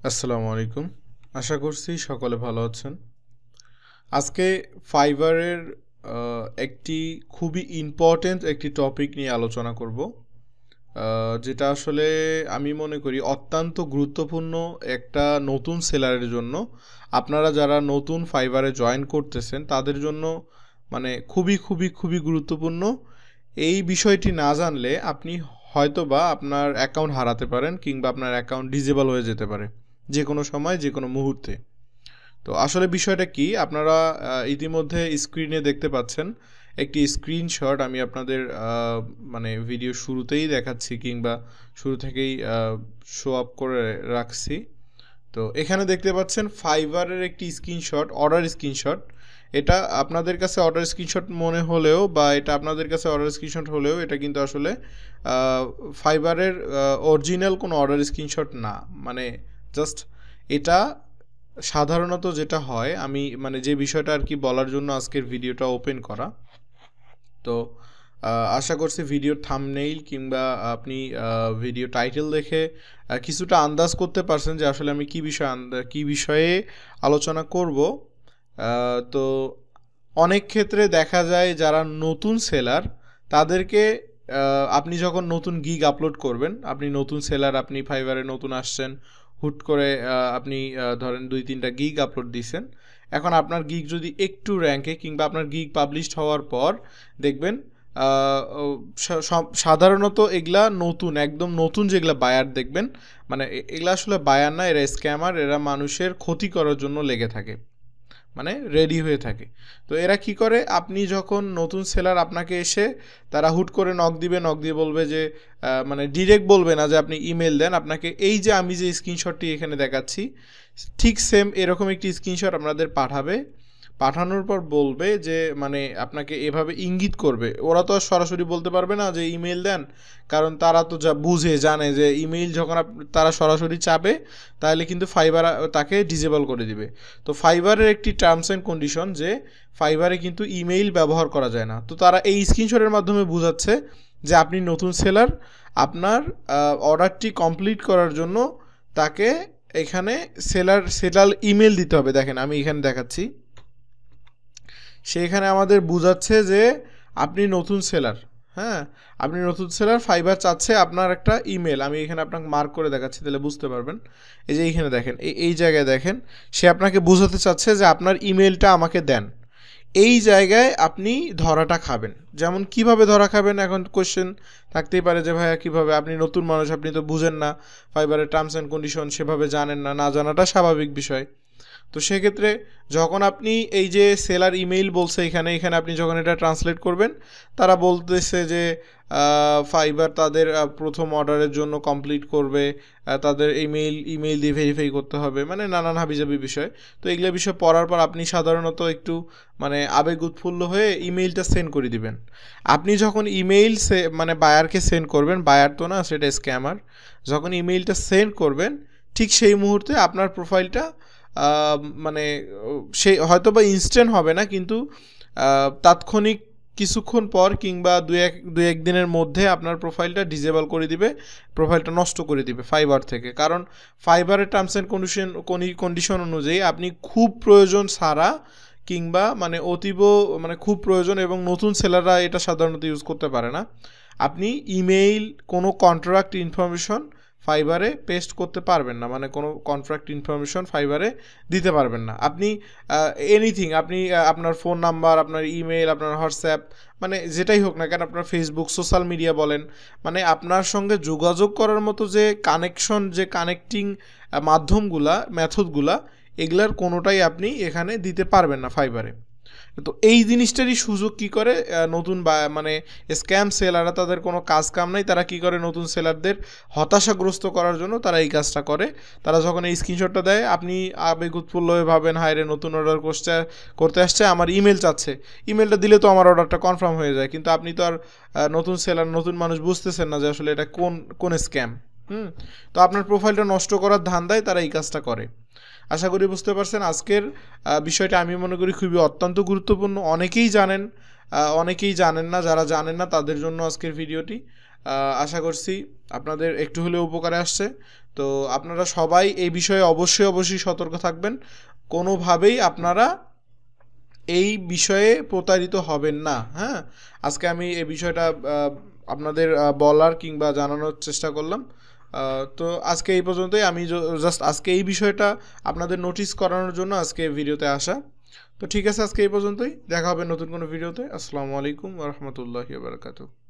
আসসালামু আলাইকুম। আশা করছি সকলে ভালো আছেন। আজকে ফাইবারের একটি খুবই ইম্পর্ট্যান্ট একটি টপিক নিয়ে আলোচনা করব। যেটা আসলে আমি মনে করি অত্যন্ত গুরুত্বপূর্ণ একটা নতুন সেলারের জন্য। আপনারা যারা নতুন ফাইবারে জয়েন করতেছেন তাদের জন্য মানে খুবই গুরুত্বপূর্ণ। এই বিষয়টি না জানলে আপনি হয়তোবা আপনার অ্যাকাউন্ট হারাতে পারেন কিংবা আপনার অ্যাকাউন্ট ডিসেবল হয়ে যেতে পারে যে কোনো সময় যে কোনো মুহূর্তে। তো আসলে বিষয়টা কি আপনারা ইতিমধ্যে স্ক্রিনে দেখতে পাচ্ছেন একটি স্ক্রিনশট আমি আপনাদের মানে ভিডিও শুরুতেই দেখাচ্ছি কিংবা শুরু থেকেই শো আপ করে রাখছি। তো এখানে দেখতে পাচ্ছেন ফাইবারের একটি স্ক্রিনশট, অর্ডার স্ক্রিনশট। এটা আপনাদের কাছে অর্ডার স্ক্রিনশট মনে হলেও বা এটা আপনাদের কাছে অর্ডার স্ক্রিনশট হলেও এটা কিন্তু আসলে ফাইবারের অরিজিনাল কোনো অর্ডার স্ক্রিনশট না। মানে জাস্ট এটা সাধারণত যেটা হয় আমি মানে যে বিষয়টা আর কি বলার জন্য আজকের ভিডিওটা ওপেন করা। তো আশা করছি ভিডিওর থাম্বনেইল কিংবা আপনি ভিডিও টাইটেল দেখে কিছুটা আন্দাজ করতে পারছেন যে আসলে আমি কী বিষয়ে আলোচনা করব। তো অনেক ক্ষেত্রে দেখা যায় যারা নতুন সেলার তাদেরকে আপনি যখন নতুন গিগ আপলোড করবেন, আপনি নতুন সেলার, আপনি ফাইবারে নতুন আসছেন, হুট করে আপনি ধরেন 2-3টা গিগ আপলোড দিয়েছেন। এখন আপনার গিগ যদি একটু র্যাঙ্কে কিংবা আপনার গিগ পাবলিশড হওয়ার পর দেখবেন সাধারণত এগুলা নতুন, একদম নতুন যেগুলা বায়ার দেখবেন, মানে এগুলা আসলে বায়ার না, এরা স্ক্যামার, এরা মানুষের ক্ষতি করার জন্য লেগে থাকে, মানে রেডি হয়ে থাকে। তো এরা কি করে, আপনি যখন নতুন সেলার আপনাকে এসে তারা হুট করে নক দিয়ে বলবে যে মানে ডিরেক্ট বলবে না যে আপনি ইমেল দেন, আপনাকে এই যে আমি যে স্ক্রিনশটটি এখানে দেখাচ্ছি ঠিক সেম এরকম একটি স্ক্রিনশট আপনাদের পাঠানোর পর বলবে যে মানে আপনাকে এভাবে ইঙ্গিত করবে। ওরা তো আর সরাসরি বলতে পারবে না যে ইমেল দেন, কারণ তারা তো যা জানে যে ইমেল যখন তারা সরাসরি চাবে তাহলে কিন্তু ফাইবার তাকে ডিসেবল করে দিবে। তো ফাইবারের একটি টার্মস অ্যান্ড কন্ডিশন যে ফাইবারে কিন্তু ইমেইল ব্যবহার করা যায় না। তো তারা এই স্ক্রিনশটের মাধ্যমে বোঝাচ্ছে যে আপনি নতুন সেলার, আপনার অর্ডারটি কমপ্লিট করার জন্য তাকে এখানে সেলার ইমেল দিতে হবে। দেখেন আমি এখানে দেখাচ্ছি, সেখানে আমাদের বোঝাচ্ছে যে আপনি নতুন সেলার, হ্যাঁ আপনি নতুন সেলার, ফাইবার চাচ্ছে আপনার একটা ইমেল। আমি এখানে আপনাকে মার্ক করে দেখাচ্ছি তাহলে বুঝতে পারবেন। এই যে এইখানে দেখেন, এই জায়গায় দেখেন সে আপনাকে বোঝাতে চাচ্ছে যে আপনার ইমেলটা আমাকে দেন। এই জায়গায় আপনি ধরাটা খাবেন। যেমন কিভাবে ধরা খাবেন, এখন কোশ্চেন থাকতেই পারে যে ভাইয়া কীভাবে, আপনি নতুন মানুষ, আপনি তো বুঝেন না ফাইবারের টার্মস অ্যান্ড কন্ডিশন, সেভাবে জানেন না, না জানাটা স্বাভাবিক বিষয়। তো সেক্ষেত্রে যখন আপনি এই যে সেলার ইমেইল বলছে এখানে আপনি যখন এটা ট্রান্সলেট করবেন, তারা বলতেছে যে ফাইবার তাদের প্রথম অর্ডারের জন্য কমপ্লিট করবে, তাদের ইমেইল দিয়ে ভেরিফাই করতে হবে, মানে নানান হাবিজাবি বিষয়। তো এগুলো বিষয় পড়ার পর আপনি সাধারণত একটু মানে আবেগ উৎফুল্ল হয়ে ইমেইলটা সেন্ড করে দিবেন। আপনি যখন ইমেইল মানে বায়ারকে সেন্ড করবেন, বায়ার তো না, সেটা স্ক্যামার, যখন ইমেইলটা সেন্ড করবেন ঠিক সেই মুহূর্তে আপনার প্রোফাইলটা মানে সে হয়তো বা ইনস্ট্যান্ট হবে না, কিন্তু তাৎক্ষণিক কিছুক্ষণ পর কিংবা দু এক দিনের মধ্যে আপনার প্রোফাইলটা ডিসেবল করে দিবে, প্রোফাইলটা নষ্ট করে দিবে ফাইবার থেকে। কারণ ফাইবারের টার্মস অ্যান্ড কন্ডিশন অনুযায়ী আপনি খুব প্রয়োজন ছাড়া কিংবা মানে অতীব মানে খুব প্রয়োজন, এবং নতুন সেলাররা এটা সাধারণত ইউজ করতে পারে না, আপনি ইমেইল কোনো কন্ট্রাক্ট ইনফরমেশন ফাইবারে পেস্ট করতে পারবেন না, মানে কোনো কন্ট্রাক্ট ইনফরমেশন ফাইবারে দিতে পারবেন না। আপনি এনিথিং, আপনি আপনার ফোন নাম্বার, আপনার ইমেল, আপনার হোয়াটসঅ্যাপ, মানে যেটাই হোক না কেন, আপনার ফেসবুক, সোশ্যাল মিডিয়া বলেন, মানে আপনার সঙ্গে যোগাযোগ করার মতো যে কানেকশন, যে কানেক্টিং মাধ্যমগুলা, মেথডগুলা, এগুলার কোনোটাই আপনি এখানে দিতে পারবেন না ফাইবারে। তো এই জিনিসটারই সুযোগ কি করে নতুন মানে স্ক্যাম সেলাররা, তাদের কোনো কাজ কাম নাই, তারা কি করে নতুন সেলারদের হতাশাগ্রস্ত করার জন্য তারা এই কাজটা করে। তারা যখন এই স্ক্রিনশটটা দেয়, আপনি আবেগ উৎফুল্ল হয়ে ভাবেন হায় রে নতুন অর্ডার করতে আসছে, আমার ইমেল চাচ্ছে, ইমেলটা দিলে তো আমার অর্ডারটা কনফার্ম হয়ে যায়, কিন্তু আপনি তো আর নতুন সেলার, নতুন মানুষ বুঝতেছেন না যে আসলে এটা কোন স্ক্যাম। তো আপনার প্রোফাইলটা নষ্ট করার ধান্দায় তারা এই কাজটা করে। আশা করি বুঝতে পারছেন। আজকের বিষয়টা আমি মনে করি খুবই অত্যন্ত গুরুত্বপূর্ণ। অনেকেই জানেন না, যারা জানেন না তাদের জন্য আজকের ভিডিওটি। আশা করছি আপনাদের একটু হলেও উপকারে আসছে। তো আপনারা সবাই এই বিষয়ে অবশ্যই সতর্ক থাকবেন। কোনোভাবেই আপনারা এই বিষয়ে প্রতারিত হবেন না। হ্যাঁ, আজকে আমি এই বিষয়টা আপনাদের বলার কিংবা জানানোর চেষ্টা করলাম। তো আজকে এই পর্যন্তই। আমি জাস্ট আজকে এই বিষয়টা আপনাদের নোটিস করানোর জন্য আজকে ভিডিওতে আসা। তো ঠিক আছে, আজকে এই পর্যন্তই। দেখা হবে নতুন কোনো ভিডিওতে। আসসালামু আলাইকুম ওয়া রাহমাতুল্লাহি ওয়া বারাকাতুহু।